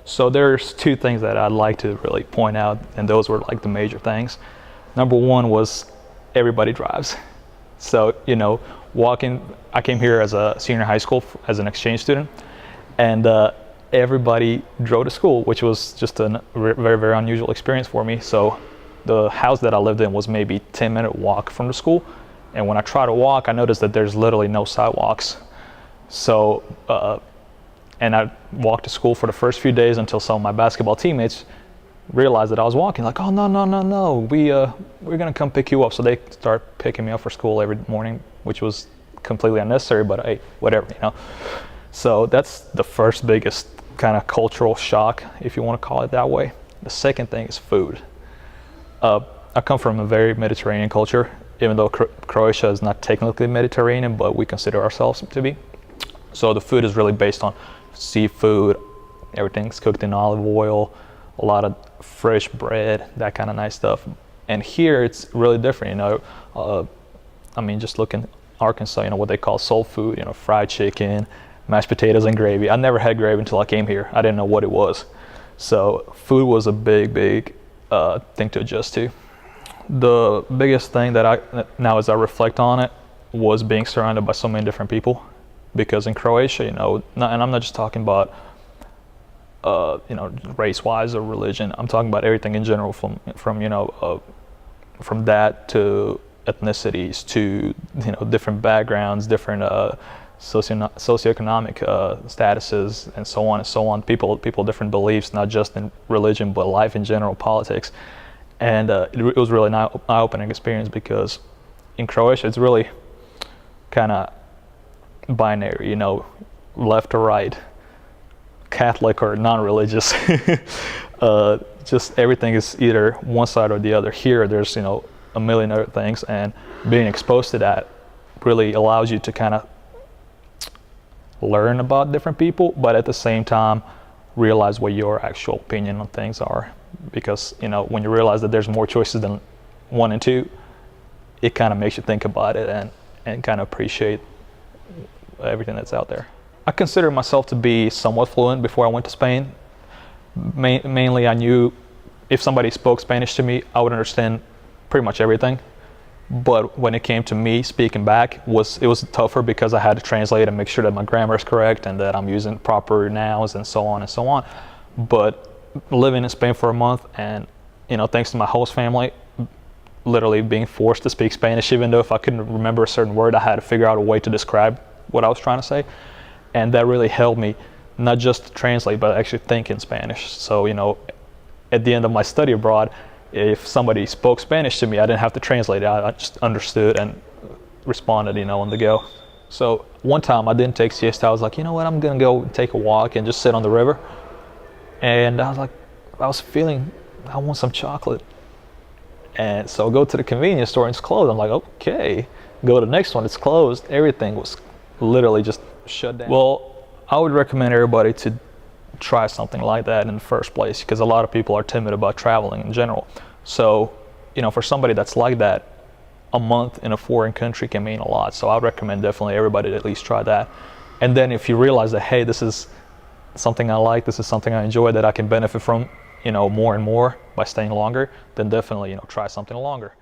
So there's two things that I'd like to really point out, and those were like the major things. Number one was everybody drives. So, I came here as a senior high school as an exchange student, and everybody drove to school, which was just a very, very unusual experience for me. So the house that I lived in was maybe 10-minute walk from the school. And when I try to walk, I noticed that there's literally no sidewalks. So, and I walked to school for the first few days until some of my basketball teammates realized that I was walking. Like, oh, no, we're gonna come pick you up. So they start picking me up for school every morning, which was completely unnecessary, but hey, whatever, So that's the first biggest kind of cultural shock, if you want to call it that way. The second thing is food. I come from a very Mediterranean culture, even though Croatia is not technically Mediterranean, but we consider ourselves to be. So the food is really based on seafood, everything's cooked in olive oil, a lot of fresh bread, that kind of nice stuff. And here it's really different, just look in Arkansas, what they call soul food, fried chicken, mashed potatoes and gravy. I never had gravy until I came here. I didn't know what it was. So food was a big thing to adjust to. The biggest thing that now as I reflect on it was being surrounded by so many different people. Because in Croatia, and I'm not just talking about race-wise or religion. I'm talking about everything in general, from that to ethnicities to different backgrounds, different socioeconomic statuses, and so on and so on. People different beliefs, not just in religion but life in general, politics. And it was really an eye-opening experience, because in Croatia it's really kind of binary, left or right, Catholic or non-religious. Just everything is either one side or the other. Here there's a million other things, and being exposed to that really allows you to kind of learn about different people, but at the same time realize what your actual opinion on things are. Because when you realize that there's more choices than 1 and 2, it kind of makes you think about it and kind of appreciate everything that's out there. I consider myself to be somewhat fluent before I went to Spain. Mainly I knew if somebody spoke Spanish to me, I would understand pretty much everything. But when it came to me speaking back, it was tougher, because I had to translate and make sure that my grammar is correct and that I'm using proper nouns and so on and so on. But living in Spain for a month, and thanks to my host family, literally being forced to speak Spanish, even though if I couldn't remember a certain word, I had to figure out a way to describe what I was trying to say. And that really helped me not just to translate, but actually think in Spanish. So at the end of my study abroad, if somebody spoke Spanish to me, I didn't have to translate it. I just understood and responded, on the go. So one time I didn't take siesta. I was like, I'm gonna go take a walk and just sit on the river. And I was like, I want some chocolate. And so I go to the convenience store and it's closed. I'm like, okay. Go to the next one, it's closed. Everything was literally just shut down. Well, I would recommend everybody to try something like that in the first place, because a lot of people are timid about traveling in general. So, for somebody that's like that, a month in a foreign country can mean a lot. So I would recommend definitely everybody to at least try that. And then if you realize that, hey, this is something I like, this is something I enjoy, that I can benefit from, more and more by staying longer, then definitely, try something longer.